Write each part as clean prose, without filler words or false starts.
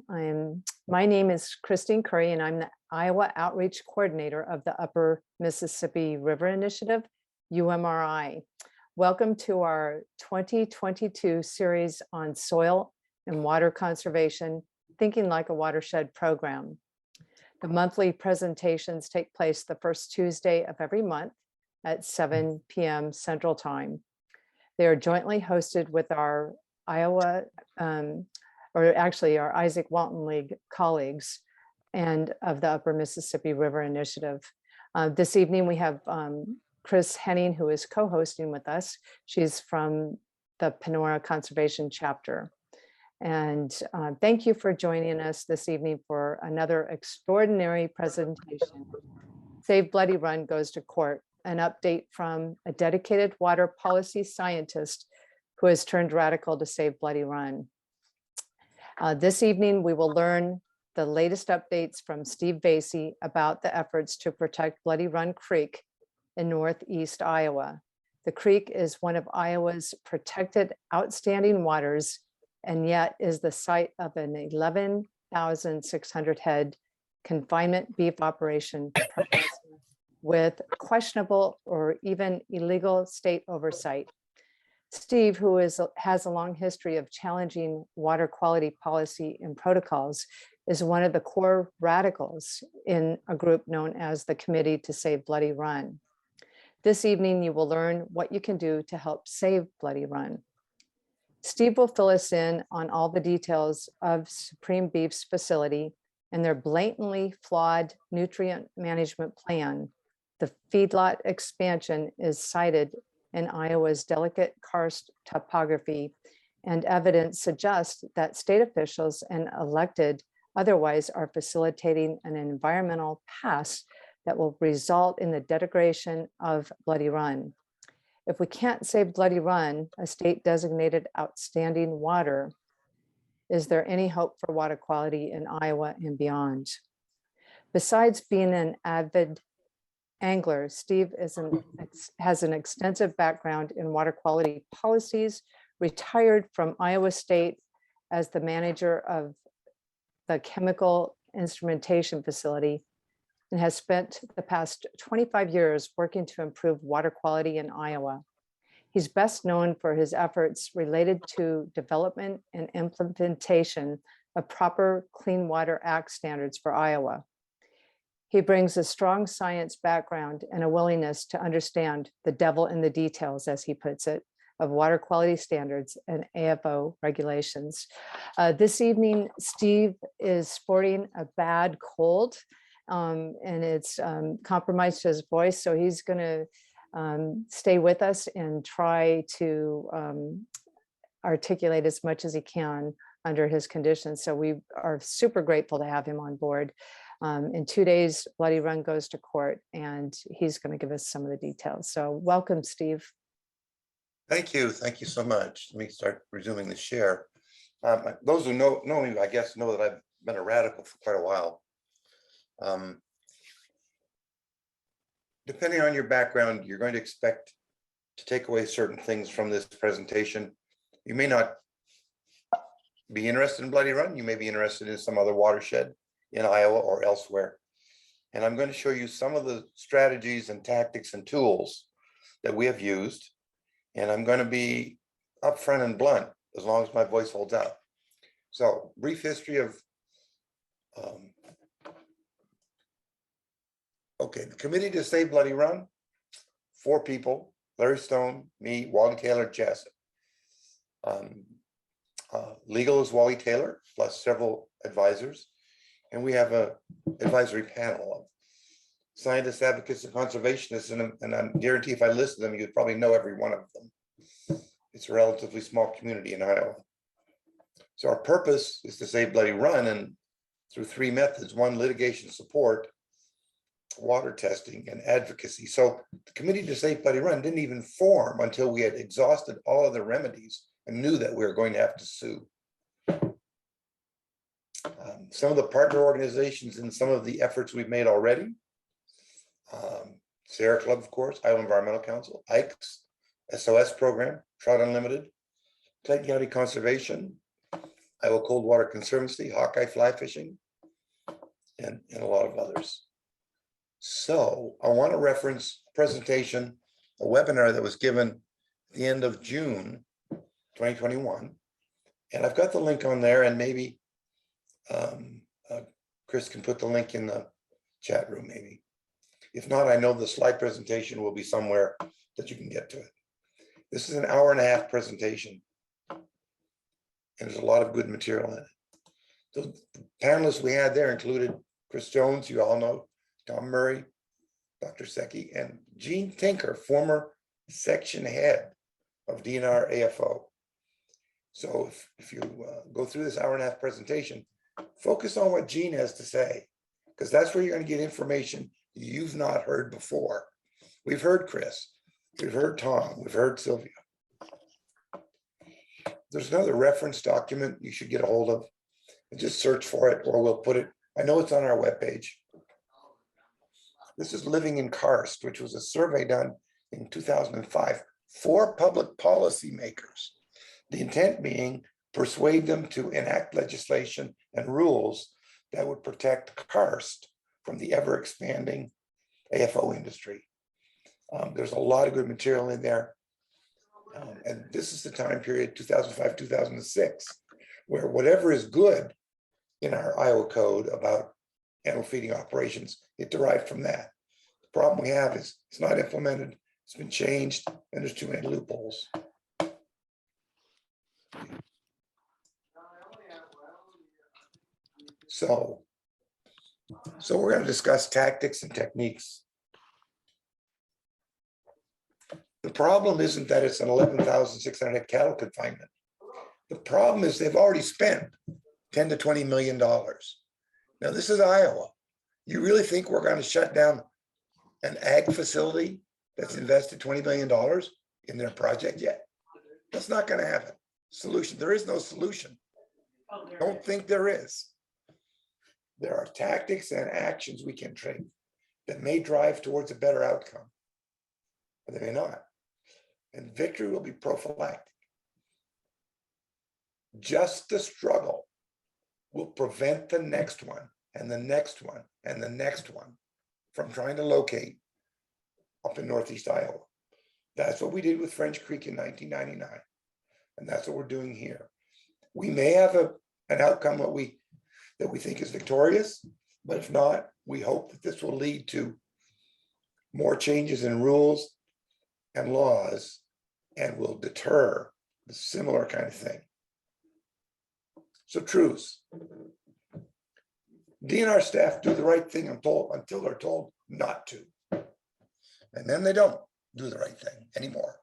My name is Christine Curry, and I'm the Iowa Outreach Coordinator of the Upper Mississippi River Initiative, UMRI. Welcome to our 2022 series on soil and water conservation, Thinking Like a Watershed program. The monthly presentations take place the first Tuesday of every month at 7 p.m. Central Time. They are jointly hosted with our our Isaac Walton League colleagues and of the Upper Mississippi River Initiative. This evening we have Chris Henning, who is co-hosting with us. She's from the Panora Conservation Chapter. And thank you for joining us this evening for another extraordinary presentation. Save Bloody Run Goes to Court, an update from a dedicated water policy scientist who has turned radical to save Bloody Run. This evening, we will learn the latest updates from Steve Veysey about the efforts to protect Bloody Run Creek in Northeast Iowa. The creek is one of Iowa's protected outstanding waters, and yet is the site of an 11,600 head confinement beef operation with questionable or even illegal state oversight. Steve, who has a long history of challenging water quality policy and protocols, is one of the core radicals in a group known as the Committee to Save Bloody Run. This evening, you will learn what you can do to help save Bloody Run. Steve will fill us in on all the details of Supreme Beef's facility and their blatantly flawed nutrient management plan. The feedlot expansion is cited in Iowa's delicate karst topography, and evidence suggests that state officials and elected otherwise are facilitating an environmental pass that will result in the degradation of Bloody Run. If we can't save Bloody Run, a state designated outstanding water, is there any hope for water quality in Iowa and beyond? Besides being an avid angler, Steve has an extensive background in water quality policies, retired from Iowa State as the manager of the chemical instrumentation facility, and has spent the past 25 years working to improve water quality in Iowa. He's best known for his efforts related to development and implementation of proper Clean Water Act standards for Iowa. He brings a strong science background and a willingness to understand the devil in the details, as he puts it, of water quality standards and AFO regulations. This evening, Steve is sporting a bad cold, and it's compromised his voice, so he's going to stay with us and try to articulate as much as he can under his conditions. So we are super grateful to have him on board. In 2 days, Bloody Run goes to court, and he's going to give us some of the details. So welcome, Steve. Thank you. Thank you so much. Let me start resuming the share. Those who know me, I guess, know that I've been a radical for quite a while. Depending on your background, you're going to expect to take away certain things from this presentation. You may not be interested in Bloody Run. You may be interested in some other watershed in Iowa or elsewhere. And I'm going to show you some of the strategies and tactics and tools that we have used. And I'm going to be upfront and blunt as long as my voice holds out. So, brief history of the Committee to Save Bloody Run, 4 people: Larry Stone, me, Wally Taylor, Jess. Legal is Wally Taylor, plus several advisors. And we have an advisory panel of scientists, advocates, and conservationists, and I guarantee if I listed them, you'd probably know every one of them. It's a relatively small community in Iowa. So our purpose is to save Bloody Run, and through 3 methods: 1, litigation support; water testing; and advocacy. So the Committee to Save Bloody Run didn't even form until we had exhausted all other remedies and knew that we were going to have to sue. Some of the partner organizations and some of the efforts we've made already: Sierra Club, of course, Iowa Environmental Council, IKES, SOS program, Trout Unlimited, Clayton County Conservation, Iowa Coldwater Conservancy, Hawkeye Fly Fishing, and a lot of others. So I want to reference a presentation, a webinar that was given at the end of June 2021. And I've got the link on there, and maybe Chris can put the link in the chat room, maybe. If not, I know the slide presentation will be somewhere that you can get to it. This is an hour-and-a-half presentation, and there's a lot of good material in it. The panelists we had there included Chris Jones, you all know, Tom Murray, Dr. Secchi, and Gene Tinker, former section head of DNR AFO. So if you go through this hour-and-a-half presentation, focus on what Gene has to say, because that's where you're going to get information you've not heard before. We've heard Chris, we've heard Tom, we've heard Sylvia. There's another reference document you should get a hold of, and just search for it, or we'll put it, I know it's on our webpage. This is Living in Karst, which was a survey done in 2005 for public policy makers. The intent being persuade them to enact legislation and rules that would protect karst from the ever expanding AFO industry. There's a lot of good material in there. And this is the time period, 2005, 2006, where whatever is good in our Iowa code about animal feeding operations, it derived from that. The problem we have is it's not implemented, it's been changed, and there's too many loopholes. So we're going to discuss tactics and techniques. The problem isn't that it's an 11,600 head cattle confinement. The problem is they've already spent $10 to $20 million. Now, this is Iowa. You really think we're going to shut down an ag facility that's invested $20 million in their project yet? That's not going to happen. Solution. There is no solution. Don't think there is. There are tactics and actions we can take that may drive towards a better outcome, but they may not. And victory will be prophylactic. Just the struggle will prevent the next one and the next one and the next one from trying to locate up in Northeast Iowa. That's what we did with French Creek in 1999. And that's what we're doing here. We may have an outcome that we think is victorious, but if not, we hope that this will lead to more changes in rules and laws and will deter the similar kind of thing. So truths. DNR staff do the right thing until they're told not to. And then they don't do the right thing anymore.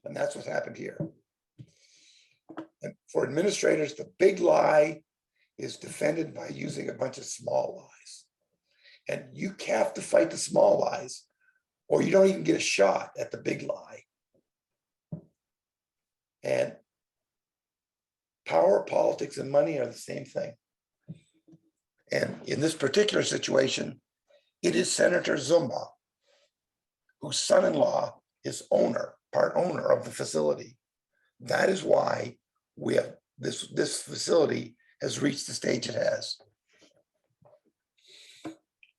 And that's what's happened here. And for administrators, the big lie is defended by using a bunch of small lies. And you have to fight the small lies, or you don't even get a shot at the big lie. And power, politics, and money are the same thing. And in this particular situation, it is Senator Zumba, whose son-in-law is part owner of the facility. That is why we have this facility has reached the stage it has.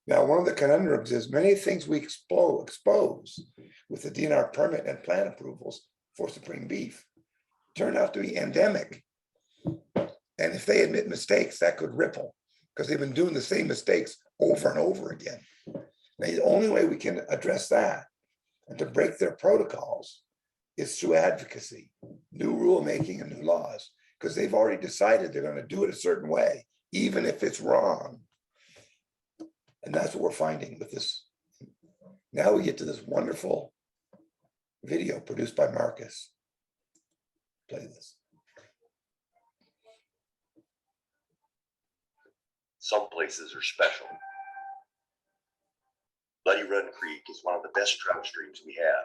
Now, one of the conundrums is many things we expose with the DNR permit and plan approvals for Supreme Beef turn out to be endemic. And if they admit mistakes, that could ripple, because they've been doing the same mistakes over and over again. Now, the only way we can address that and to break their protocols is through advocacy, new rulemaking and new laws, because they've already decided they're going to do it a certain way, even if it's wrong. And that's what we're finding with this. Now we get to this wonderful video produced by Marcus. Play this. Some places are special. Bloody Run Creek is one of the best trout streams we have,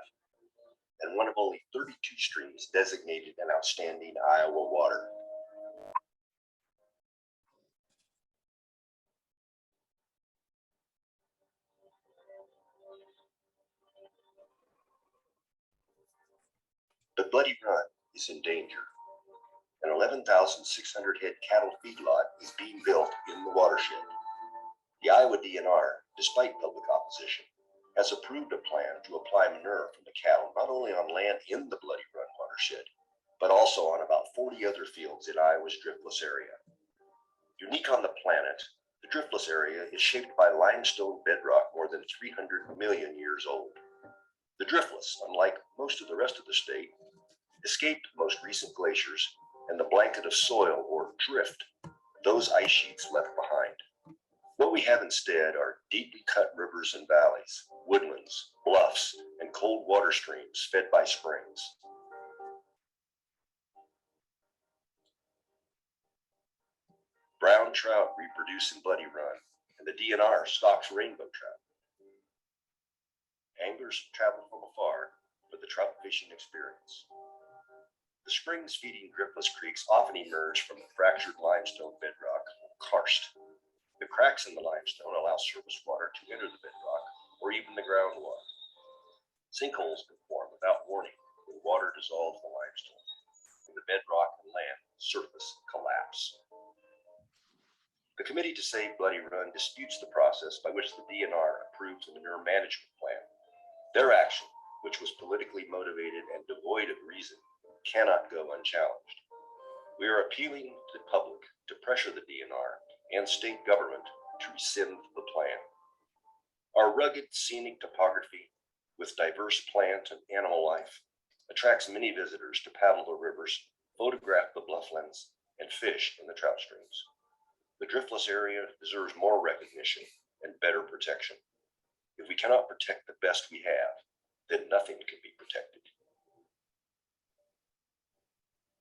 and one of only 32 streams designated an outstanding Iowa water. But Bloody Run is in danger, An 11,600 head cattle feedlot is being built in the watershed. The Iowa DNR, despite public opposition, has approved a plan to apply manure from the cattle not only on land in the Bloody Run watershed, but also on about 40 other fields in Iowa's driftless area. Unique on the planet, the driftless area is shaped by limestone bedrock more than 300 million years old. The driftless, unlike most of the rest of the state, escaped most recent glaciers and the blanket of soil or drift those ice sheets left behind. What we have instead are deeply cut rivers and valleys, woodlands, bluffs, and cold water streams fed by springs. Brown trout reproduce in Bloody Run, and the DNR stocks rainbow trout. Anglers travel from afar for the trout fishing experience. The springs feeding driftless creeks often emerge from the fractured limestone bedrock, karst. The cracks in the limestone allow surface water to enter the bedrock or even the groundwater. Sinkholes can form without warning when water dissolves the limestone, and the bedrock and land surface collapse. The Committee to Save Bloody Run disputes the process by which the DNR approves the manure management plan. Their action, which was politically motivated and devoid of reason, cannot go unchallenged. We are appealing to the public to pressure the DNR and state government to rescind the plan. Our rugged scenic topography with diverse plant and animal life attracts many visitors to paddle the rivers, photograph the blufflands, and fish in the trout streams. The driftless area deserves more recognition and better protection. If we cannot protect the best we have, then nothing can be protected.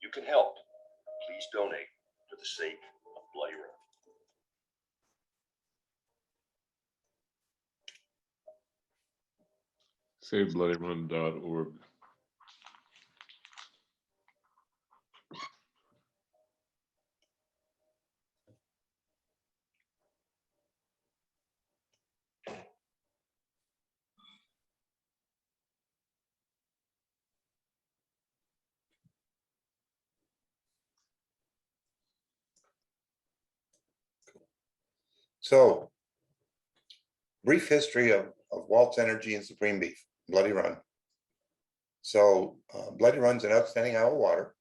You can help. Please donate for the sake of Bloody Run. SaveBloodyRun.org. So, brief history of Waltz Energy and Supreme Beef, Bloody Run. So, Bloody Run's an outstanding Iowa water.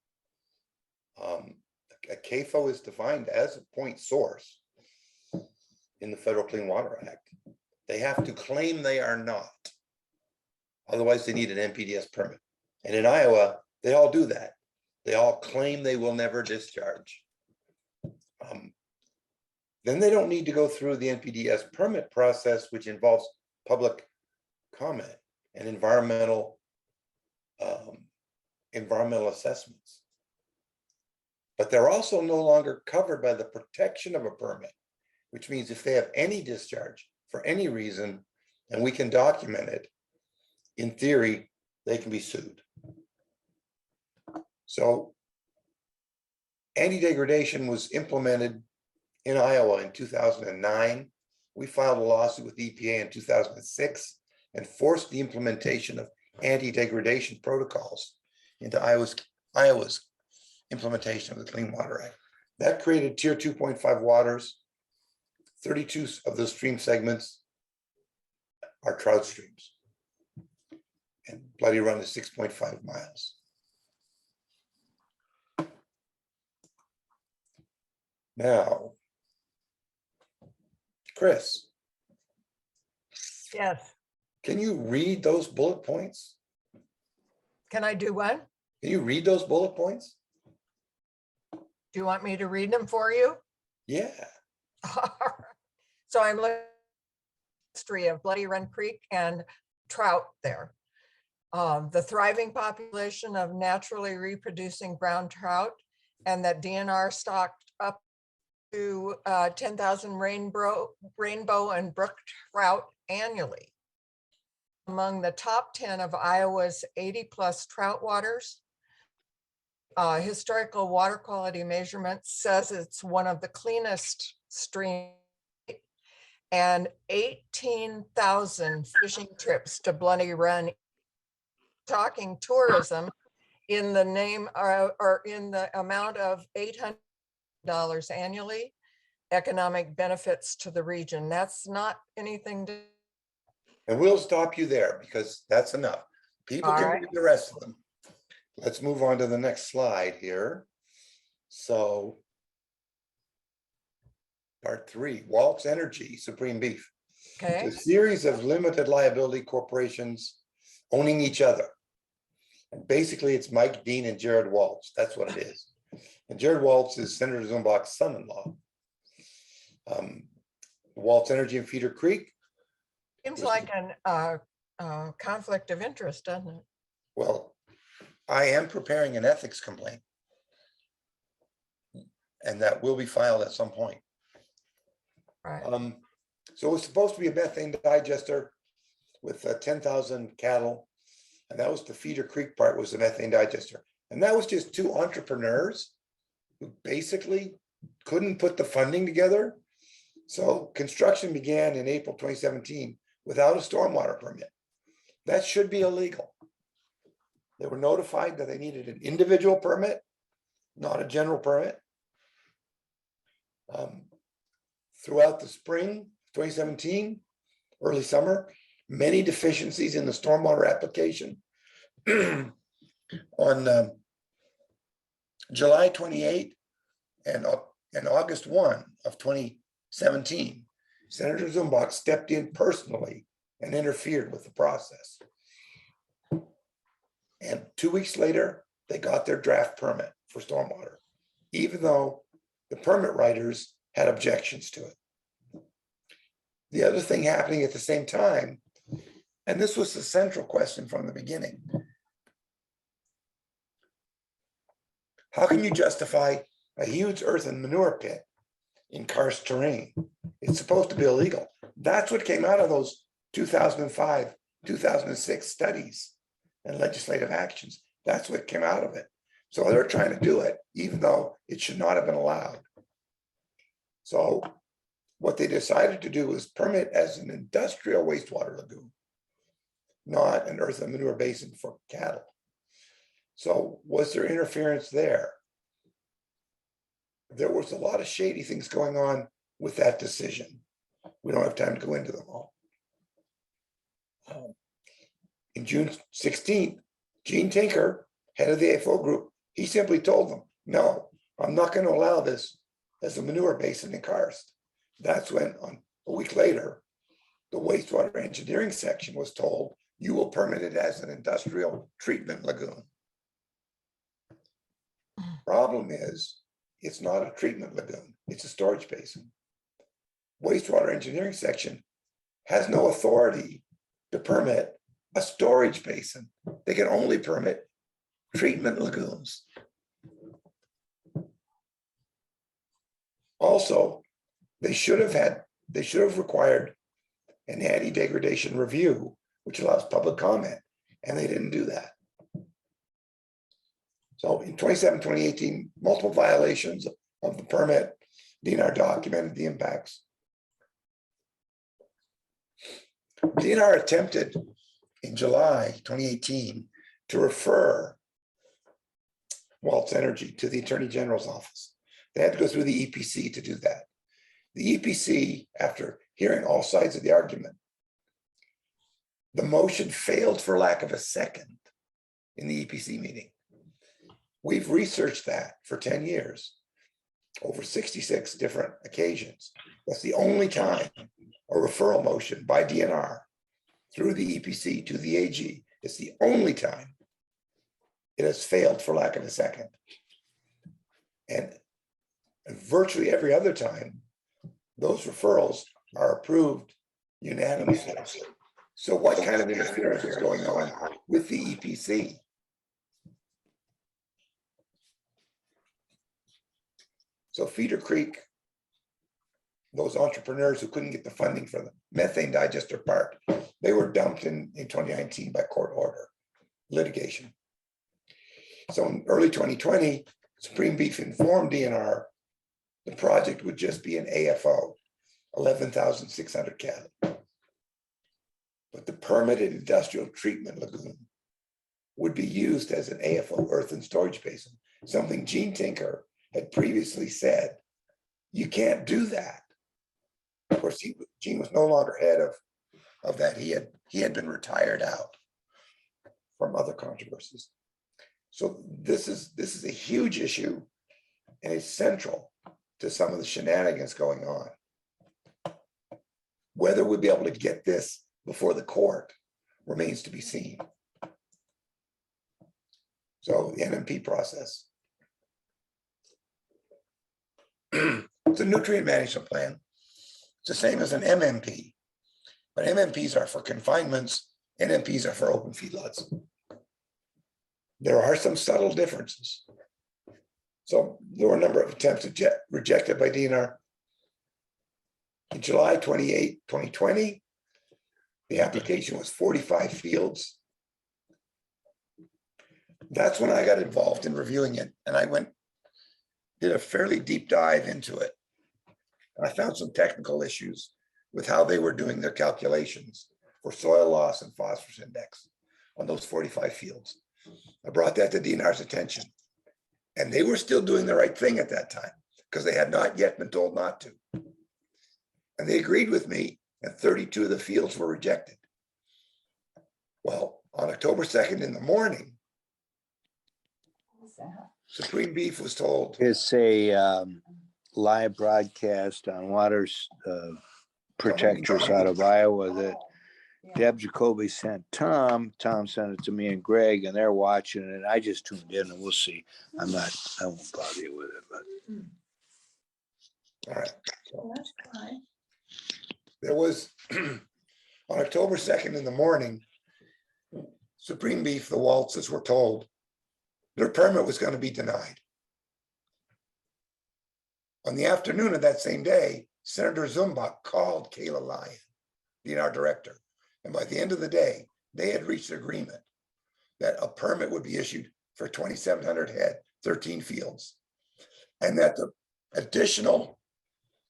A CAFO is defined as a point source in the Federal Clean Water Act. They have to claim they are not. Otherwise, they need an NPDES permit. And in Iowa, they all do that. They all claim they will never discharge. Then they don't need to go through the NPDES permit process, which involves public comment and environmental assessments. But they're also no longer covered by the protection of a permit, which means if they have any discharge for any reason, and we can document it, in theory, they can be sued. So anti-degradation was implemented in Iowa in 2009. We filed a lawsuit with EPA in 2006 and forced the implementation of anti-degradation protocols into Iowa's implementation of the Clean Water Act. That created tier 2.5 waters. 32 of the stream segments are trout streams. And Bloody Run is 6.5 miles. Now, Chris, Yes. can you read those bullet points? Can I do what? Can you read those bullet points? Do you want me to read them for you? Yeah. So I'm looking at the history of Bloody Run Creek and trout there. The thriving population of naturally reproducing brown trout, and that DNR stocked up to 10,000 rainbow and brook trout annually. Among the top 10 of Iowa's 80+ trout waters, historical water quality measurements says it's one of the cleanest streams, and 18,000 fishing trips to Bloody Run. Talking tourism, in the name or in the amount of $800 annually, economic benefits to the region. That's not anything to, And we'll stop you there because that's enough. People All can right. read the rest of them. Let's move on to the next slide here. So part 3, Waltz Energy, Supreme Beef. okay, It's a series of limited liability corporations owning each other. And basically, it's Mike Dean and Jared Waltz. That's what it is. And Jared Waltz is Senator Zumbach's son-in-law. Waltz Energy and Feeder Creek. seems like an conflict of interest, doesn't it? Well, I am preparing an ethics complaint. And that will be filed at some point. Right. So it was supposed to be a methane digester with 10,000 cattle. And that was the Feeder Creek part, was the methane digester. And that was just 2 entrepreneurs who basically couldn't put the funding together. So construction began in April 2017 without a stormwater permit. That should be illegal. They were notified that they needed an individual permit, not a general permit. Throughout the spring 2017, early summer, many deficiencies in the stormwater application. On July 28 and August 1 of 2017, Senator Zumbach stepped in personally and interfered with the process. And 2 weeks later, they got their draft permit for stormwater, even though the permit writers had objections to it. The other thing happening at the same time, and this was the central question from the beginning, how can you justify a huge earth and manure pit in karst terrain? It's supposed to be illegal. That's what came out of those 2005, 2006 studies and legislative actions. That's what came out of it. So they're trying to do it, even though it should not have been allowed. So what they decided to do was permit as an industrial wastewater lagoon, not an earth and manure basin for cattle. So was there interference there? There was a lot of shady things going on with that decision. We don't have time to go into them all. In June 16th, Gene Tinker, head of the AFO group, he simply told them, no, I'm not going to allow this as a manure basin in karst. That's when, a week later, the wastewater engineering section was told, you will permit it as an industrial treatment lagoon. Problem is, it's not a treatment lagoon, it's a storage basin. Wastewater engineering section has no authority to permit a storage basin. They can only permit treatment lagoons. Also, they should have required an anti-degradation review, which allows public comment, and they didn't do that. So in 2018, multiple violations of the permit. DNR documented the impacts. DNR attempted in July 2018 to refer Waltz Energy to the Attorney General's office. They had to go through the EPC to do that. The EPC, after hearing all sides of the argument, the motion failed for lack of a second in the EPC meeting. We've researched that for 10 years, over 66 different occasions. That's the only time a referral motion by DNR through the EPC to the AG, it's the only time it has failed for lack of a second. And virtually every other time, those referrals are approved unanimously. So what kind of interference is going on with the EPC? So Feeder Creek, those entrepreneurs who couldn't get the funding for the methane digester part, they were dumped in 2019 by court order, litigation. So in early 2020, Supreme Beef informed DNR the project would just be an AFO, 11,600 cattle. But the permitted industrial treatment lagoon would be used as an AFO earthen storage basin, something Gene Tinker had previously said, you can't do that. Of course, Gene was no longer head of that. He had been retired out from other controversies. So this is a huge issue, and it's central to some of the shenanigans going on. Whether we'll be able to get this before the court remains to be seen. So the NMP process. It's a nutrient management plan. It's the same as an MMP, but MMPs are for confinements, NMPs are for open feedlots. There are some subtle differences. So there were a number of attempts rejected by DNR. In July 28, 2020, the application was 45 fields. That's when I got involved in reviewing it, and I did a fairly deep dive into it. And I found some technical issues with how they were doing their calculations for soil loss and phosphorus index on those 45 fields. I brought that to DNR's attention, and they were still doing the right thing at that time because they had not yet been told not to. And they agreed with me, and 32 of the fields were rejected. Well, on October 2nd in the morning, Supreme Beef was told, It's a live broadcast on Waters Protectors out of Iowa that Deb Jacoby sent Tom. Tom sent it to me and Greg, and they're watching it. I just tuned in, and we'll see. I won't bother you with it, but all right. So there was, on October 2nd in the morning, Supreme Beef, the Waltzes were told their permit was going to be denied. On the afternoon of that same day, Senator Zumbach called Kayla Lyon, DNR director. And by the end of the day, they had reached agreement that a permit would be issued for 2,700 head, 13 fields, and that the additional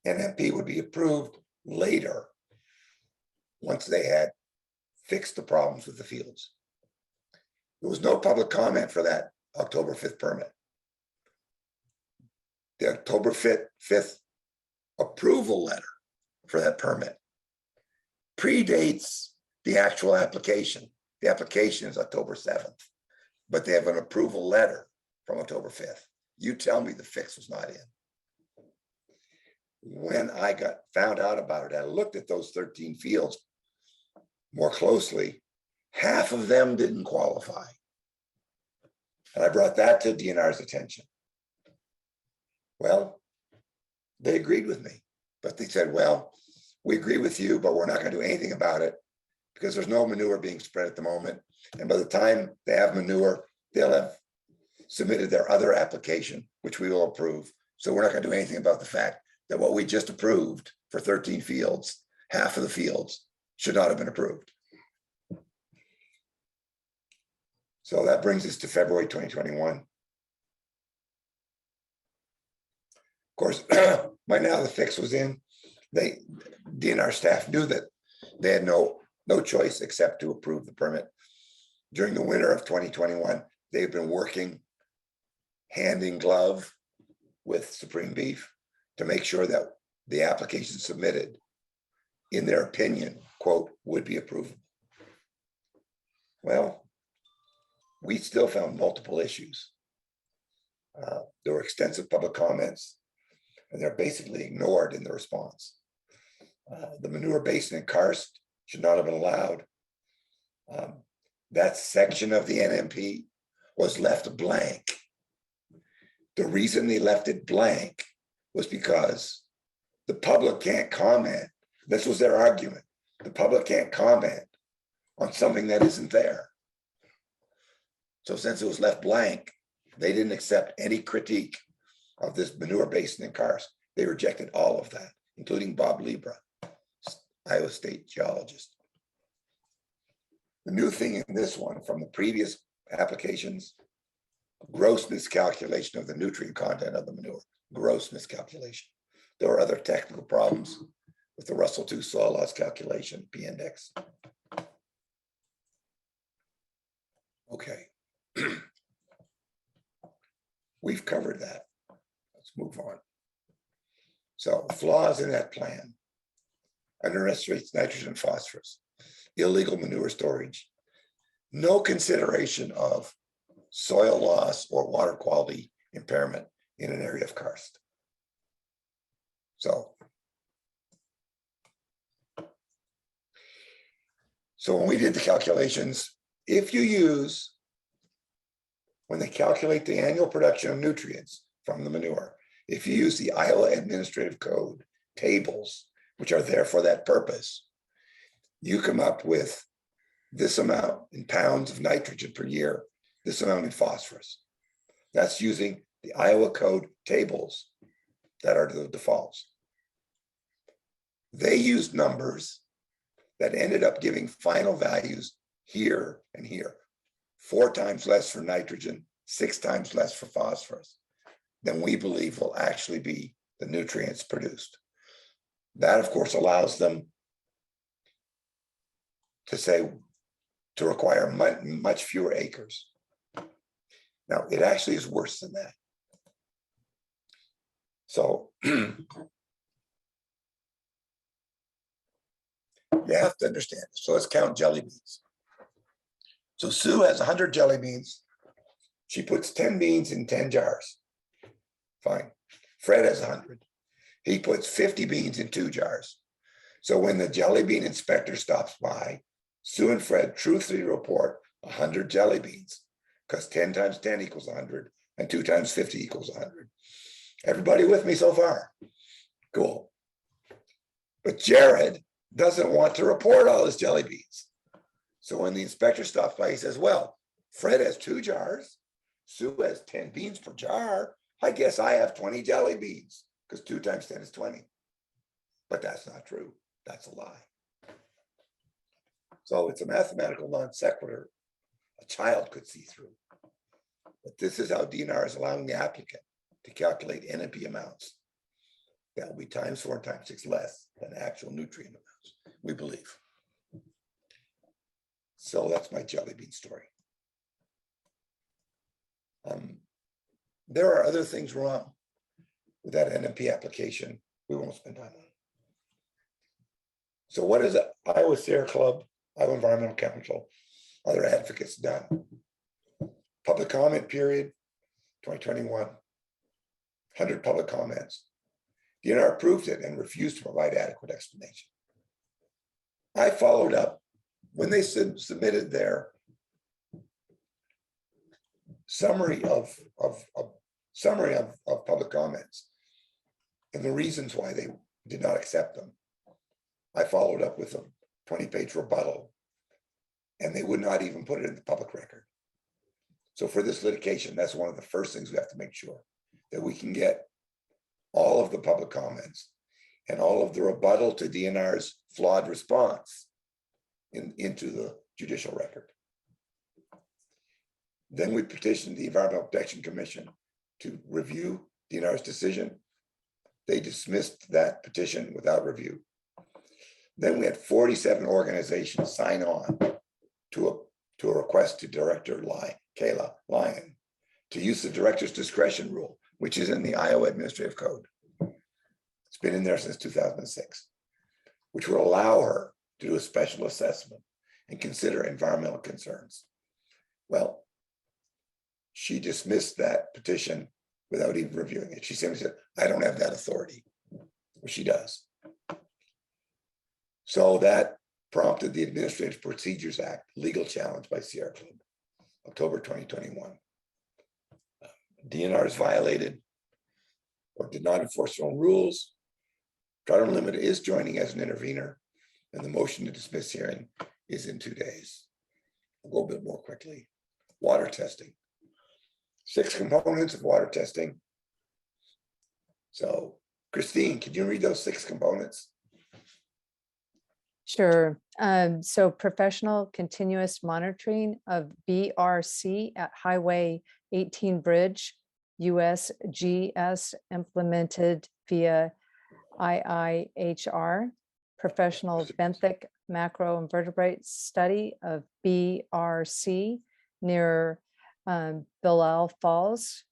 NMP would be approved later once they had fixed the problems with the fields. There was no public comment for that October 5th permit. The October 5th approval letter for that permit predates the actual application. The application is October 7th, but they have an approval letter from October 5th. You tell me the fix was not in. When I found out about it, I looked at those 13 fields more closely. Half of them didn't qualify. And I brought that to DNR's attention. Well, they agreed with me, but they said, well, we agree with you, but we're not going to do anything about it because there's no manure being spread at the moment. And by the time they have manure, they'll have submitted their other application, which we will approve. So we're not going to do anything about the fact that what we just approved for 13 fields, half of the fields should not have been approved. So that brings us to February 2021. Of course, by now the fix was in. DNR staff knew that they had no choice except to approve the permit. During the winter of 2021, they've been working hand in glove with Supreme Beef to make sure that the application submitted, in their opinion, quote, would be approved. Well, we still found multiple issues. There were extensive public comments, and they're basically ignored in the response. The manure basin in karst should not have been allowed. That section of the NMP was left blank. The reason they left it blank was because the public can't comment. This was their argument. The public can't comment on something that isn't there. So since it was left blank, they didn't accept any critique of this manure basin in karst. They rejected all of that, including Bob Libra, Iowa State geologist. The new thing in this one from the previous applications, gross miscalculation of the nutrient content of the manure, gross miscalculation. There were other technical problems with the Russell II soil loss calculation, P index. Okay, We've covered that. Let's move on. So flaws in that plan. Underestimates nitrogen and phosphorus, illegal manure storage, no consideration of soil loss or water quality impairment in an area of karst. So when we did the calculations, if you use, when they calculate the annual production of nutrients from the manure, if you use the Iowa Administrative Code tables, which are there for that purpose, you come up with this amount in pounds of nitrogen per year, this amount in phosphorus. That's using the Iowa Code tables that are the defaults. They used numbers that ended up giving final values here and here. 4 times less for nitrogen, 6 times less for phosphorus than we believe will actually be the nutrients produced. That, of course, allows them to say, to require much fewer acres. Now, it actually is worse than that. So you have to understand. So let's count jelly beans. So Sue has 100 jelly beans. She puts 10 beans in 10 jars. Fine. Fred has 100. He puts 50 beans in 2 jars. So when the jelly bean inspector stops by, Sue and Fred truthfully report 100 jelly beans, because 10 times 10 equals 100 and 2 times 50 equals 100. Everybody with me so far? Cool. But Jared doesn't want to report all his jelly beans. So when the inspector stops by, he says, well, Fred has 2 jars. Sue has 10 beans per jar. I guess I have 20 jelly beans, because 2 times 10 is 20. But that's not true. That's a lie. So it's a mathematical non sequitur a child could see through. But this is how DNR is allowing the applicant to calculate NMP amounts. That will be times 4 and times 6 less than actual nutrient amounts, we believe. So that's my jelly bean story. There are other things wrong with that NMP application we won't spend time on. So what has Iowa Sierra Club, Iowa Environmental Council, other advocates done? Public comment period, 2021, 100 public comments. DNR approved it and refused to provide adequate explanation. I followed up when they submitted their summary of public comments and the reasons why they did not accept them. I followed up with a 20-page rebuttal, and they would not even put it in the public record. So for this litigation, that's one of the first things we have to make sure, that we can get all of the public comments and all of the rebuttal to DNR's flawed response into the judicial record. Then we petitioned the Environmental Protection Commission to review DNR's decision. They dismissed that petition without review. Then we had 47 organizations sign on to a request to Director Kayla Lyon to use the director's discretion rule, which is in the Iowa Administrative Code. It's been in there since 2006, which will allow her to do a special assessment and consider environmental concerns. Well, she dismissed that petition without even reviewing it. She simply said, I don't have that authority. Well, she does. So that prompted the Administrative Procedures Act legal challenge by Sierra Club, October 2021. DNR is violated or did not enforce their own rules. Trout Unlimited is joining as an intervener, and the motion to dismiss hearing is in 2 days. I'll go a bit more quickly. Water testing. 6 components of water testing. So, Christine, can you read those 6 components? Sure. So professional continuous monitoring of BRC at Highway 18 Bridge, USGS implemented via IIHR. Professional benthic macroinvertebrate study of BRC near Bilal Falls,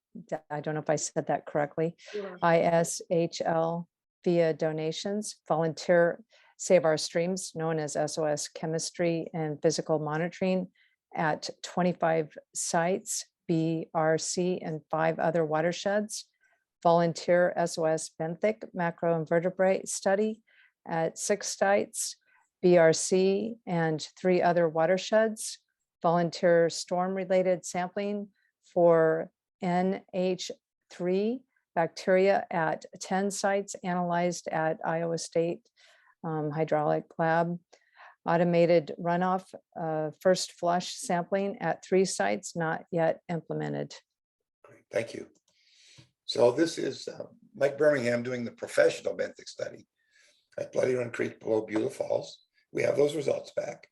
I don't know if I said that correctly, ISHL via donations, volunteer Save Our Streams, known as SOS Chemistry and Physical Monitoring at 25 sites, BRC and 5 other watersheds, volunteer SOS benthic macroinvertebrate study at 6 sites, BRC and 3 other watersheds, volunteer storm-related sampling for NH3 bacteria at 10 sites analyzed at Iowa State Hydraulic Lab, automated runoff first flush sampling at 3 sites not yet implemented. Great, thank you. So this is Mike Birmingham doing the professional benthic study at Bloody Run Creek below Beulah Falls. We have those results back.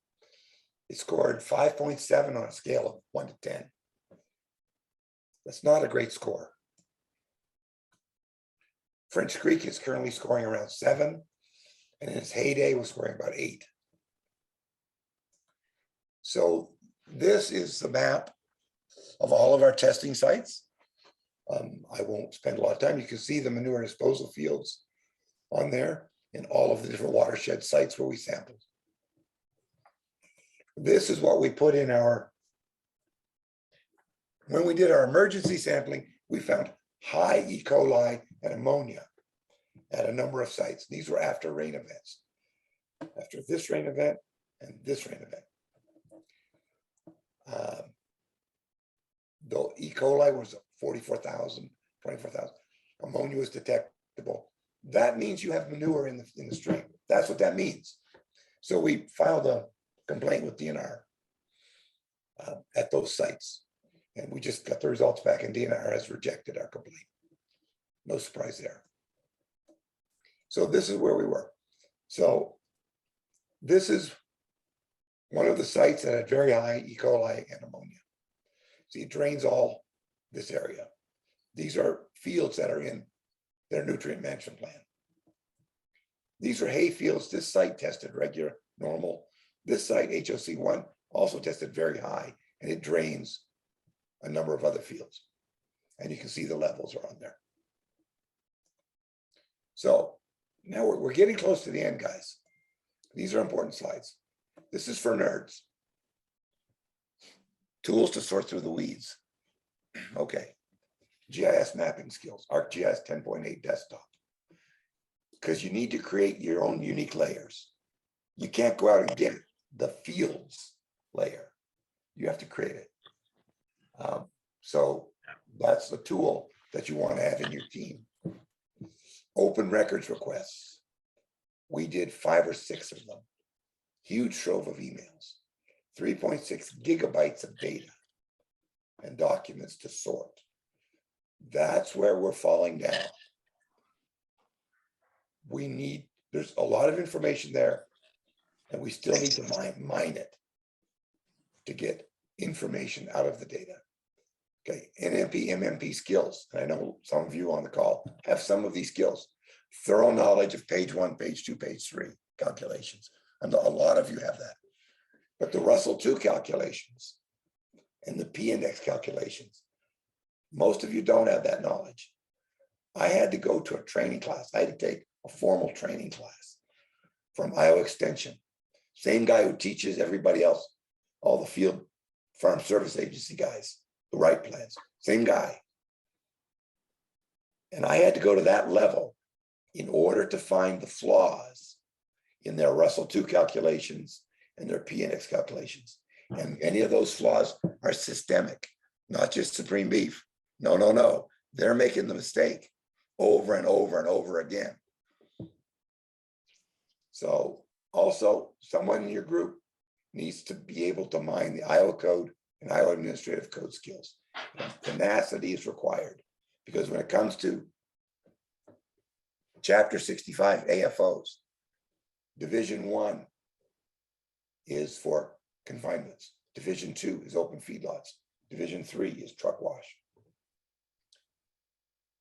It scored 5.7 on a scale of 1 to 10. That's not a great score. French Creek is currently scoring around 7, and in its heyday was scoring about 8. So this is the map of all of our testing sites. I won't spend a lot of time. You can see the manure disposal fields on there and all of the different watershed sites where we sampled. This is what we put in our, when we did our emergency sampling, we found high E. coli and ammonia at a number of sites. These were after rain events. After this rain event and this rain event. The E. coli was 44,000, 24,000. Ammonia was detectable. That means you have manure in the stream. That's what that means. So we filed a complaint with DNR at those sites. And we just got the results back, and DNR has rejected our complaint. No surprise there. So this is where we were. So this is one of the sites that had very high E. coli and ammonia. See, it drains all this area. These are fields that are in their nutrient management plan. These are hay fields. This site tested regular, normal. This site, HOC1, also tested very high, and it drains a number of other fields. And you can see the levels are on there. So now we're getting close to the end, guys. These are important slides. This is for nerds. Tools to sort through the weeds. Okay. GIS mapping skills, ArcGIS 10.8 desktop. Because you need to create your own unique layers. You can't go out and get the fields layer. You have to create it. So that's the tool that you want to have in your team. Open records requests. We did 5 or 6 of them. Huge trove of emails, 3.6 gigabytes of data and documents to sort. That's where we're falling down. There's a lot of information there, and we still need to mine it to get information out of the data. Okay, NMP, MMP skills. And I know some of you on the call have some of these skills. Thorough knowledge of page 1, page 2, page 3 calculations. And a lot of you have that. But the Russell 2 calculations and the P-index calculations, most of you don't have that knowledge. I had to go to a training class. I had to take a formal training class from Iowa Extension. Same guy who teaches everybody else, all the field farm service agency guys, the right plans, same guy. And I had to go to that level in order to find the flaws in their Russell 2 calculations and their P-index calculations. And many of those flaws are systemic, not just Supreme Beef. No. They're making the mistake over and over and over again. So also, someone in your group needs to be able to mine the Iowa Code and Iowa Administrative Code skills. Tenacity is required, because when it comes to Chapter 65 AFOs, Division 1 is for confinements. Division 2 is open feedlots. Division 3 is truck wash.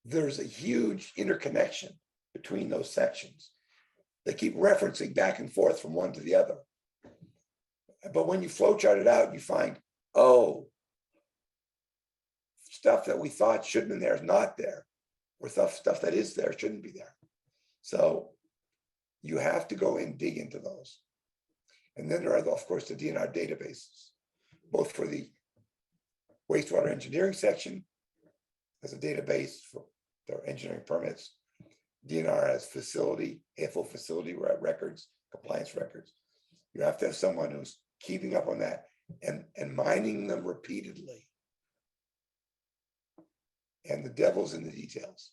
There's a huge interconnection between those sections. They keep referencing back and forth from one to the other. But when you flowchart it out, you find, oh, stuff that we thought should have been there is not there, or stuff that is there shouldn't be there. So you have to go and dig into those. And then there are, of course, the DNR databases, both for the wastewater engineering section as a database for their engineering permits. DNR has facility, AFO facility records, compliance records. You have to have someone who's keeping up on that and mining them repeatedly. And the devil's in the details.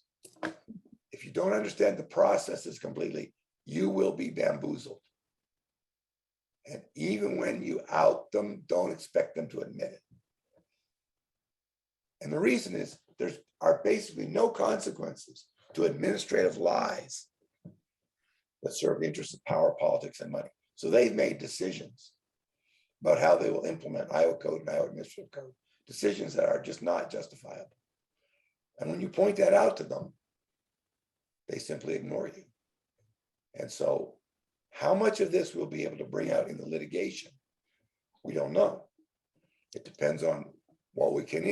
If you don't understand the processes completely, you will be bamboozled. And even when you out them, don't expect them to admit it. And the reason is there are basically no consequences to administrative lies that serve the interests of power, politics, and money. So they've made decisions about how they will implement Iowa code and Iowa administrative code, decisions that are just not justifiable. And when you point that out to them, they simply ignore you. And so how much of this we'll be able to bring out in the litigation, we don't know. It depends on what we can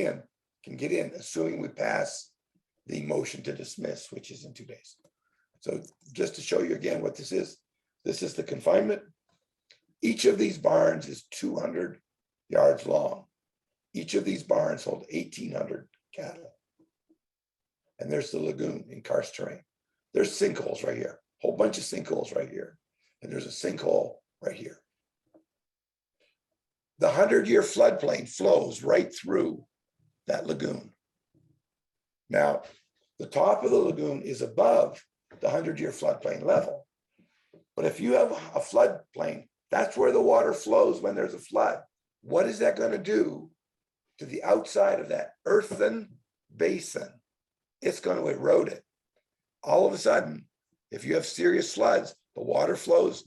get in, assuming we pass the motion to dismiss, which is in 2 days. So just to show you again what this is the confinement. Each of these barns is 200 yards long. Each of these barns hold 1,800 cattle. And there's the lagoon in karst terrain. There's sinkholes right here, whole bunch of sinkholes right here. And there's a sinkhole right here. The 100-year floodplain flows right through that lagoon. Now, the top of the lagoon is above the 100-year floodplain level. But if you have a floodplain, that's where the water flows when there's a flood. What is that going to do to the outside of that earthen basin? It's going to erode it. All of a sudden, if you have serious floods, the water flows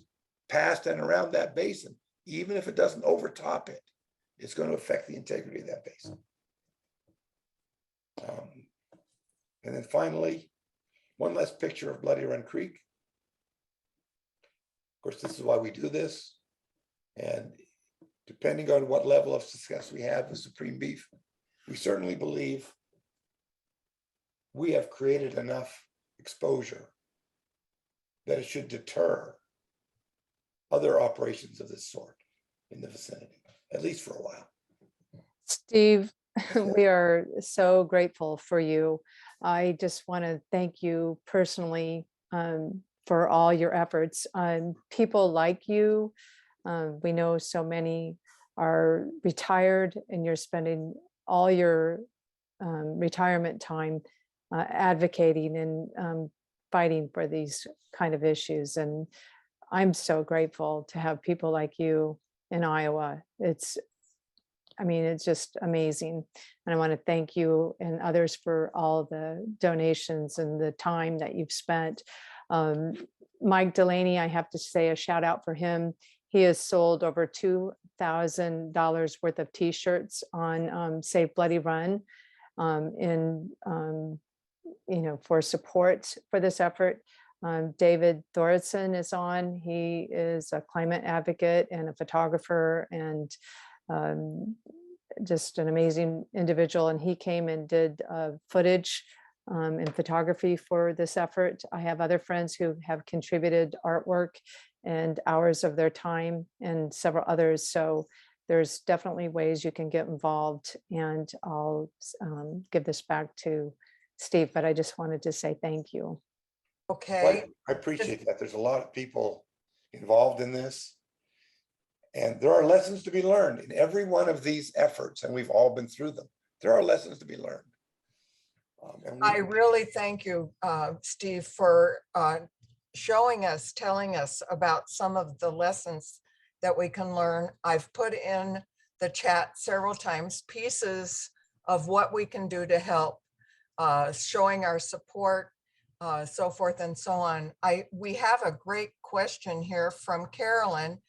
past and around that basin. Even if it doesn't overtop it, it's going to affect the integrity of that basin. And then finally, one last picture of Bloody Run Creek. Of course, this is why we do this. And depending on what level of success we have with Supreme Beef, we certainly believe we have created enough exposure that it should deter other operations of this sort in the vicinity, at least for a while. Steve, we are so grateful for you. I just want to thank you personally for all your efforts. People like you, we know so many are retired, and you're spending all your retirement time advocating and fighting for these kind of issues. And I'm so grateful to have people like you in Iowa. It's just amazing. And I want to thank you and others for all the donations and the time that you've spent. Mike Delaney, I have to say a shout out for him. He has sold over $2,000 worth of t-shirts on Save Bloody Run for support for this effort. David Thorson is on. He is a climate advocate and a photographer and just an amazing individual. And he came and did footage and photography for this effort. I have other friends who have contributed artwork and hours of their time, and several others. So there's definitely ways you can get involved, and I'll give this back to Steve, but I just wanted to say thank you. Okay. Well, I appreciate that. There's a lot of people involved in this, and there are lessons to be learned in every one of these efforts, and we've all been through them. There are lessons to be learned. I really thank you, Steve, for showing us, telling us about some of the lessons that we can learn. I've put in the chat several times pieces of what we can do to help, showing our support, so forth and so on. We have a great question here from Carolyn,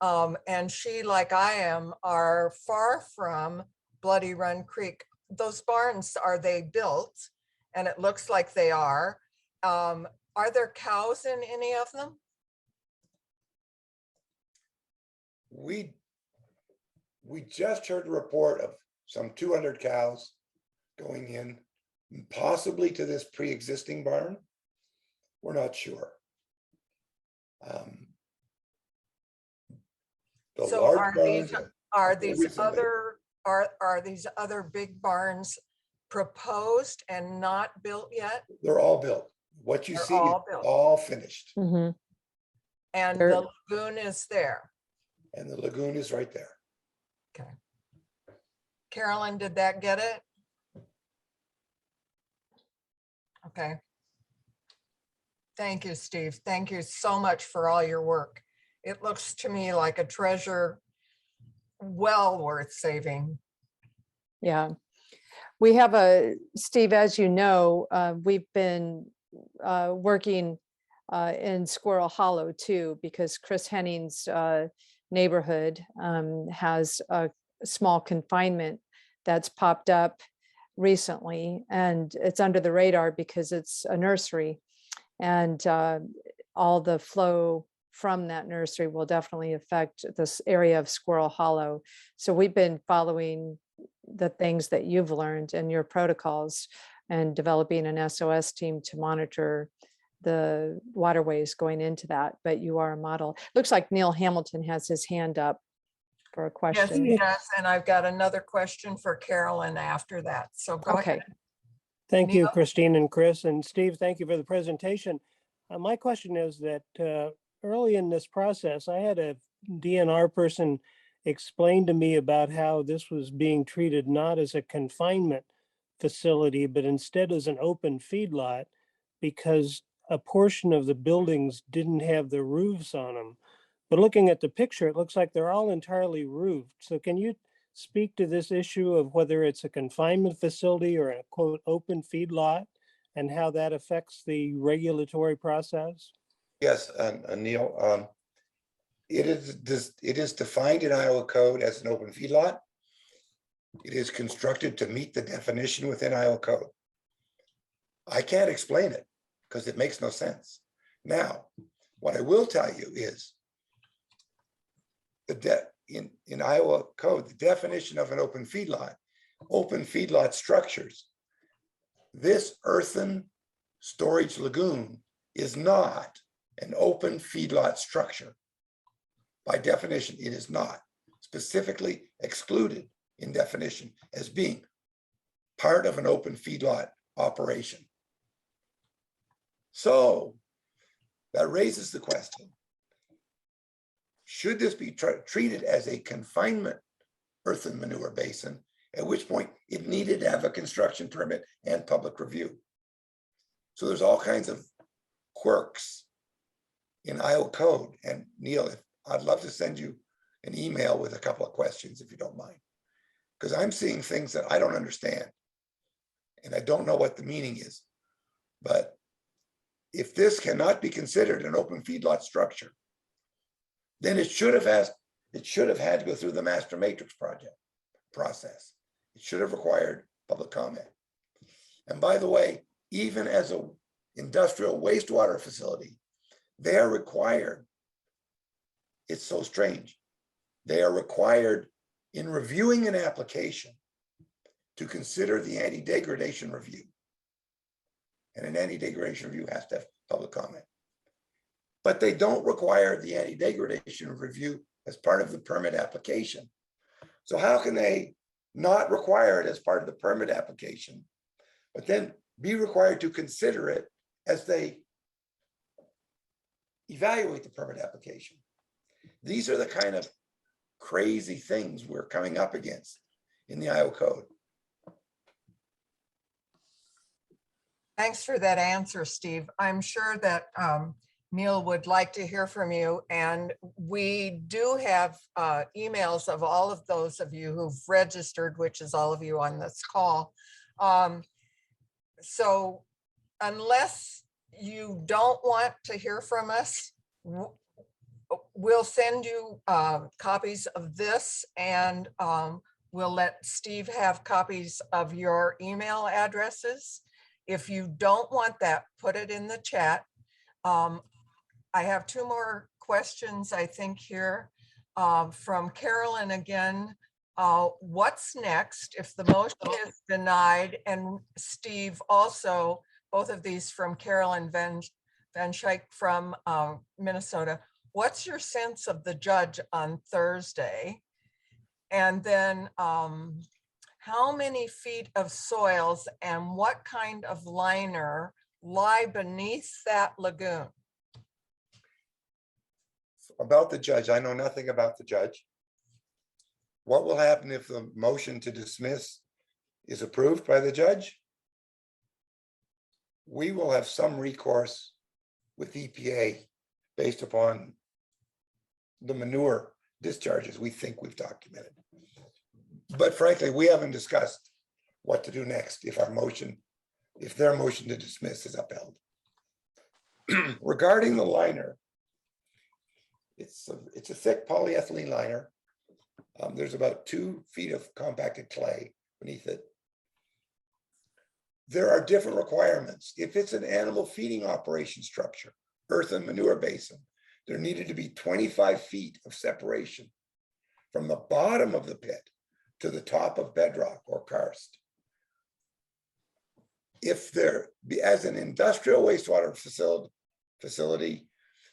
and she, like I am, are far from Bloody Run Creek. Those barns, are they built? And it looks like they are. Are there cows in any of them? We just heard a report of some 200 cows going in, possibly to this pre-existing barn. We're not sure. The So large are barns, these recently. are these other big barns proposed and not built yet? they're all built. What you They're see is all built. all finished, Mhm. And They're- the lagoon is there. and the lagoon is right there. Okay. Carolyn, did that get it? Okay. Thank you, Steve. Thank you so much for all your work. It looks to me like a treasure well worth saving. Yeah. We have Steve, as you know, we've been working in Squirrel Hollow too, because Chris Henning's neighborhood has a small confinement that's popped up recently, and it's under the radar because it's a nursery, and all the flow from that nursery will definitely affect this area of Squirrel Hollow. So we've been following the things that you've learned and your protocols, and developing an SOS team to monitor the waterways going into that. But you are a model. Looks like Neil Hamilton has his hand up for a Yes, question. he does. And I've got another question for Carolyn after that. So go Okay. ahead. Thank you, Neil? Christine and Chris, and Steve, thank you for the presentation. My question is that early in this process, I had a DNR person explain to me about how this was being treated not as a confinement facility, but instead as an open feedlot, because a portion of the buildings didn't have the roofs on them. But looking at the picture, it looks like they're all entirely roofed. So can you speak to this issue of whether it's a confinement facility or a quote open feedlot, and how that affects the regulatory process? Yes, Neil, it is defined in Iowa code as an open feedlot. It is constructed to meet the definition within Iowa code. I can't explain it because it makes no sense. Now, what I will tell you is in Iowa code, the definition of an open feedlot structures. This earthen storage lagoon is not an open feedlot structure. By definition, it is not specifically excluded in definition as being part of an open feedlot operation. So that raises the question, should this be treated as a confinement earthen manure basin, at which point it needed to have a construction permit and public review. So there's all kinds of quirks in Iowa code. And Neil, I'd love to send you an email with a couple of questions if you don't mind, because I'm seeing things that I don't understand and I don't know what the meaning is. But if this cannot be considered an open feedlot structure, then it should have had to go through the master matrix process. It should have required public comment. And by the way, even as an industrial wastewater facility, they are required. It's so strange. They are required in reviewing an application to consider the anti-degradation review. And an anti-degradation review has to have public comment. But they don't require the anti-degradation review as part of the permit application. So how can they not require it as part of the permit application, but then be required to consider it as they evaluate the permit application? These are the kind of crazy things we're coming up against in the Iowa code. Thanks for that answer, Steve. I'm sure that Neil would like to hear from you. And we do have emails of all of those of you who've registered, which is all of you on this call. So unless you don't want to hear from us, we'll send you copies of this, and we'll let Steve have copies of your email addresses. If you don't want that, put it in the chat. I have two more questions, I think, here from Carolyn again. What's next if the motion is denied? And Steve, also, both of these from Carolyn Van Schaik from Minnesota. What's your sense of the judge on Thursday? And then how many feet of soils and what kind of liner lie beneath that lagoon? About the judge, I know nothing about the judge. What will happen if the motion to dismiss is approved by the judge? We will have some recourse with EPA based upon the manure discharges we think we've documented. But frankly, we haven't discussed what to do next if their motion to dismiss is upheld. Regarding the liner, it's a thick polyethylene liner. There's about 2 feet of compacted clay beneath it. There are different requirements. If it's an animal feeding operation structure, earth and manure basin, there needed to be 25 feet of separation from the bottom of the pit to the top of bedrock or karst. If there be, as an industrial wastewater facility,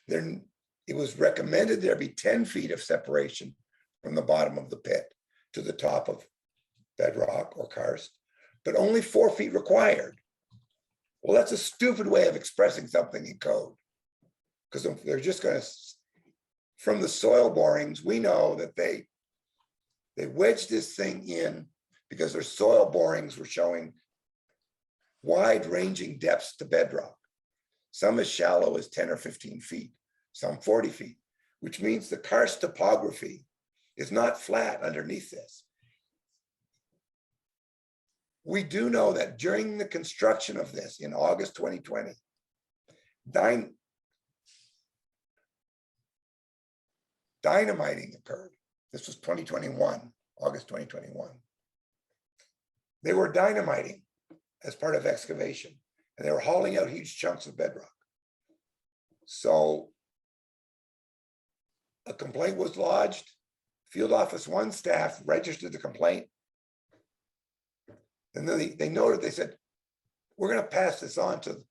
then it was recommended there be 10 feet of separation from the bottom of the pit to the top of bedrock or karst, but only 4 feet required. Well, that's a stupid way of expressing something in code, because they're just going to, from the soil borings, we know that they wedged this thing in because their soil borings were showing wide ranging depths to bedrock. Some as shallow as 10 or 15 feet, some 40 feet, which means the karst topography is not flat underneath this. We do know that during the construction of this in August 2020, dynamiting occurred. This was 2021, August 2021. They were dynamiting as part of excavation, and they were hauling out huge chunks of bedrock. So a complaint was lodged. Field Office 1 staff registered the complaint. And then they noted, they said, we're going to pass this on to the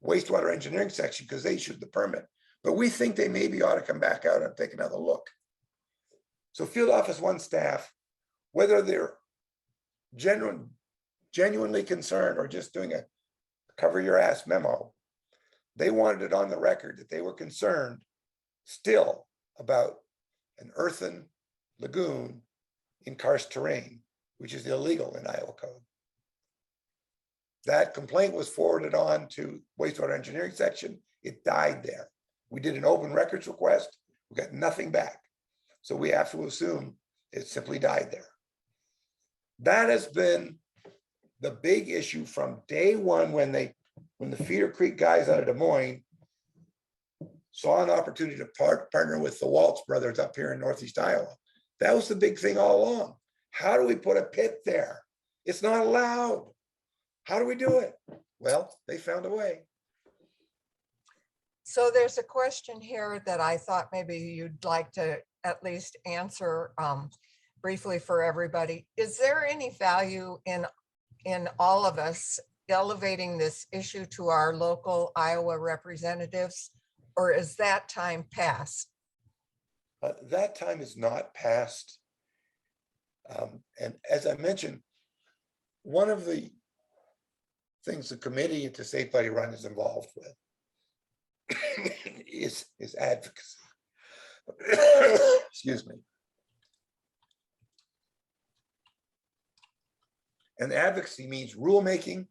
wastewater engineering section because they issued the permit. But we think they maybe ought to come back out and take another look. So Field Office 1 staff, whether they're genuinely concerned or just doing a cover your ass memo, they wanted it on the record that they were concerned still about an earthen lagoon in karst terrain, which is illegal in Iowa code. That complaint was forwarded on to wastewater engineering section. It died there. We did an open records request. We got nothing back. So we have to assume it simply died there. That has been the big issue from day one when the Feeder Creek guys out of Des Moines saw an opportunity to partner with the Waltz brothers up here in Northeast Iowa. That was the big thing all along. How do we put a pit there? It's not allowed. How do we do it? Well, they found a way. So there's a question here that I thought maybe you'd like to at least answer briefly for everybody. Is there any value in all of us elevating this issue to our local Iowa representatives, or is that time past? That time is not past. And as I mentioned, one of the things the committee to Safe Bloody Run is involved with is advocacy. Excuse me. And advocacy means rulemaking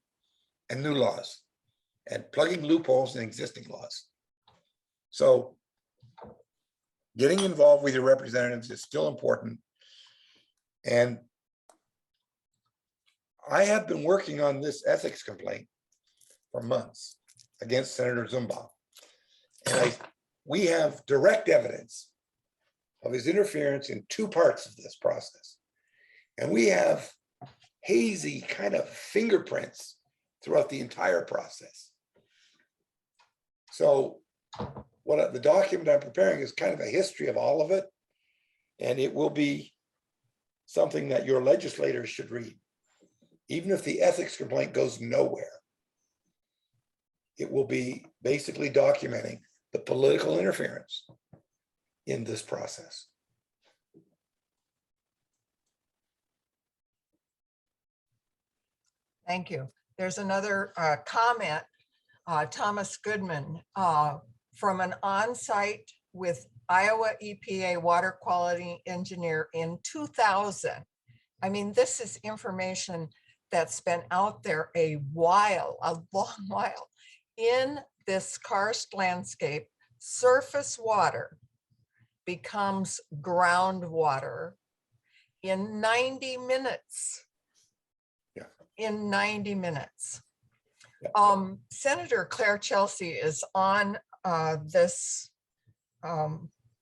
and new laws and plugging loopholes in existing laws. So getting involved with your representatives is still important. And I have been working on this ethics complaint for months against Senator Zumba. And we have direct evidence of his interference in 2 parts of this process. And we have hazy kind of fingerprints throughout the entire process. So the document I'm preparing is kind of a history of all of it. And it will be something that your legislators should read. Even if the ethics complaint goes nowhere, it will be basically documenting the political interference in this process. Thank you. There's another comment, Thomas Goodman, from an on-site with Iowa EPA water quality engineer in 2000. I mean, this is information that's been out there a while, a long while. In this karst landscape, surface water becomes groundwater in 90 minutes. Yeah. In 90 minutes. Yeah. Senator Claire Chelsea is on this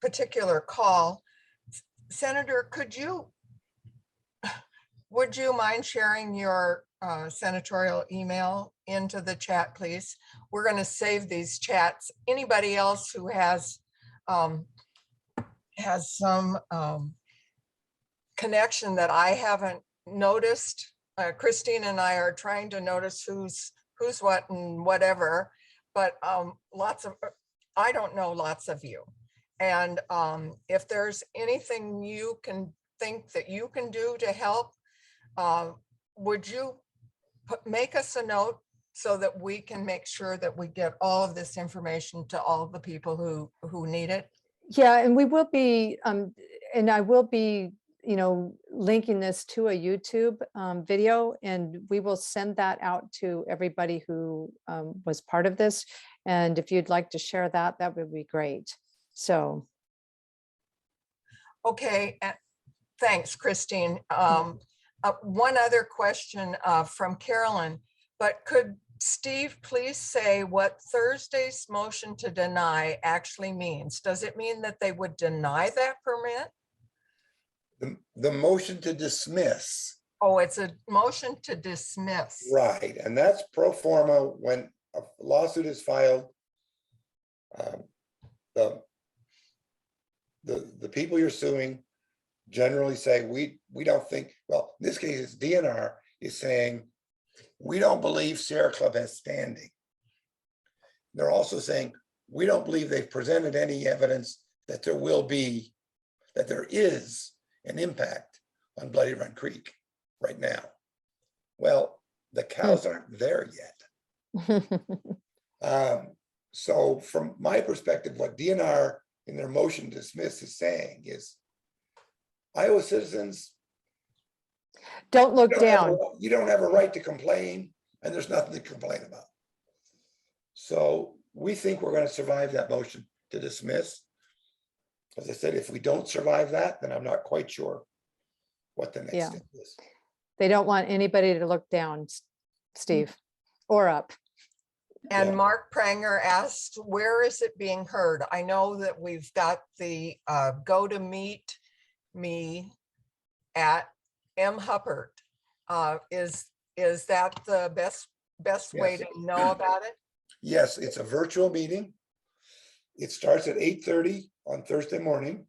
particular call. Senator, would you mind sharing your senatorial email into the chat, please? We're going to save these chats. Anybody else who has some connection that I haven't noticed, Christine and I are trying to notice who's what and whatever, but I don't know lots of you. And if there's anything you can think that you can do to help, would you make us a note so that we can make sure that we get all of this information to all of the people who need it? Yeah, and we will be, and I will be, linking this to a YouTube video, and we will send that out to everybody who was part of this. And if you'd like to share that, that would be great. So. Okay, thanks, Christine. One other question from Carolyn, but could Steve please say what Thursday's motion to deny actually means? Does it mean that they would deny that permit? The motion to dismiss. Oh, it's a motion to dismiss. Right, and that's pro forma when a lawsuit is filed. The people you're suing generally say, we don't think, well, in this case, it's DNR is saying, we don't believe Sierra Club has standing. They're also saying, we don't believe they've presented any evidence that there is an impact on Bloody Run Creek right now. Well, the cows aren't there yet. So from my perspective, what DNR in their motion to dismiss is saying is, Iowa citizens, Don't look down. You don't have a right to complain, and there's nothing to complain about. So we think we're going to survive that motion to dismiss. As I said, if we don't survive that, then I'm not quite sure what the next step is. They don't want anybody to look down, Steve, or up. And Yeah. Mark Pranger asked, where is it being heard? I know that we've got the go to meet me at M. Huppert. Is that the best way Yes. to know about it? Yes, it's a virtual meeting. It starts at 8:30 on Thursday morning.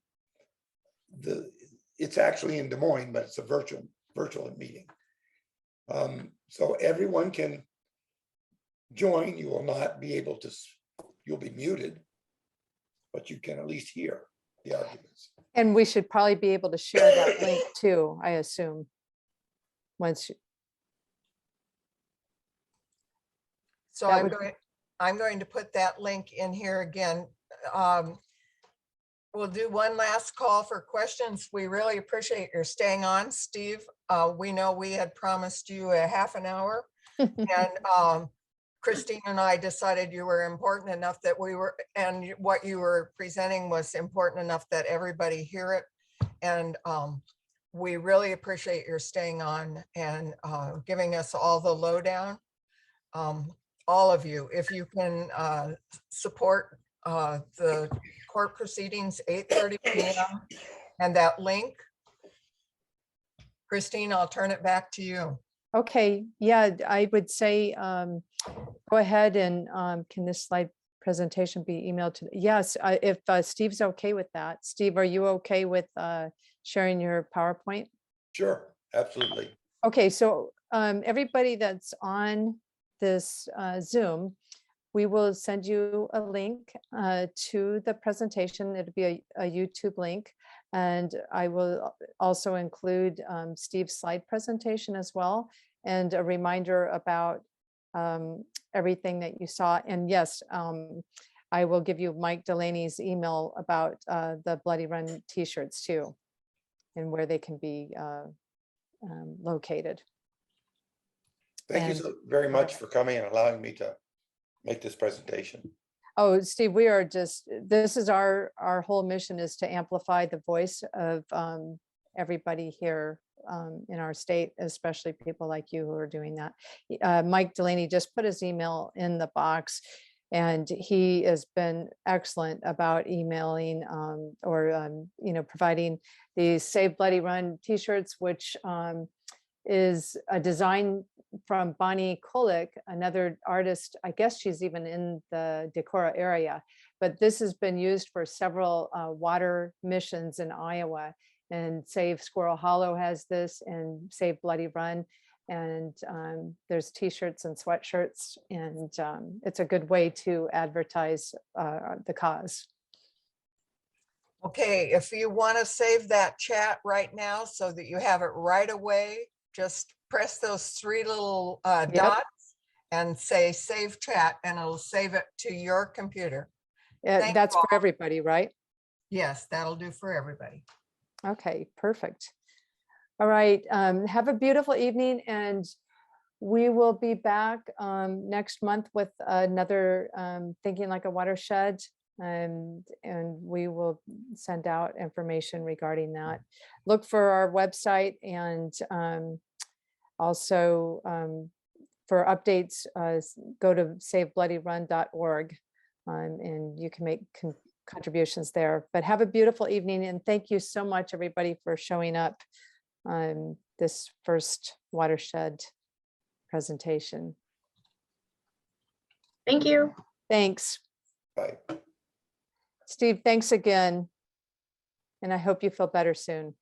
It's actually in Des Moines, but it's a virtual meeting. So everyone can join. You will not be able to, you'll be muted, but you can at least hear the arguments. And we should probably be able to share that link too, I assume. So That I'm going to put that link in here again. We'll do one last call for questions. We really appreciate your staying on, Steve. We know we had promised you a half an hour, and Christine and I decided you were important enough that and what you were presenting was important enough that everybody hear it. And we really appreciate your staying on and giving us all the lowdown. All of you, if you can support the court proceedings, 8:30 p.m. and that link. Christine, I'll turn it back to you. Okay, yeah, I would say, go ahead and can this slide presentation be emailed to, yes, if Steve's okay with that. Steve, are you okay with sharing your PowerPoint? Sure, absolutely. Okay, so everybody that's on this Zoom, we will send you a link to the presentation. It'll be a YouTube link. And I will also include Steve's slide presentation as well, and a reminder about everything that you saw. And yes, I will give you Mike Delaney's email about the Bloody Run t-shirts too, and where they can be located. Thank you And- so very much for coming and allowing me to make this presentation. Oh, Steve, we are just, this is our whole mission, is to amplify the voice of everybody here in our state, especially people like you who are doing that. Mike Delaney just put his email in the box, and he has been excellent about emailing or providing these Save Bloody Run t-shirts, which is a design from Bonnie Kulik, another artist. I guess she's even in the Decorah area, but this has been used for several water missions in Iowa. And Save Squirrel Hollow has this, and Save Bloody Run. And there's t-shirts and sweatshirts, and it's a good way to advertise the cause. Okay, if you want to save that chat right now so that you have it right away, just press those three little dots and say save chat, and it'll save it to your computer. Thank That's you for all. everybody, right? Yes, that'll do for everybody. Okay, perfect. All right, have a beautiful evening, and we will be back next month with another Thinking Like a Watershed, and we will send out information regarding that. Look for our website, and also for updates, go to savebloodyrun.org, and you can make contributions there. But have a beautiful evening, and thank you so much, everybody, for showing up on this first Watershed presentation. Thank you. Thanks. Bye. Steve, thanks again. And I hope you feel better soon.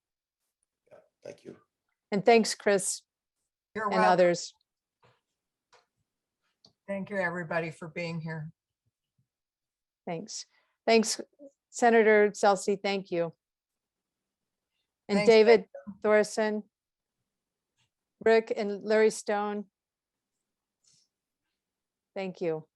Thank you. And thanks, Chris You're and welcome. others. Thank you, everybody, for being here. Thanks. Thanks, Senator Celsey. Thank you. And Thanks, David Thorson, Rick and Larry Stone. Thank you.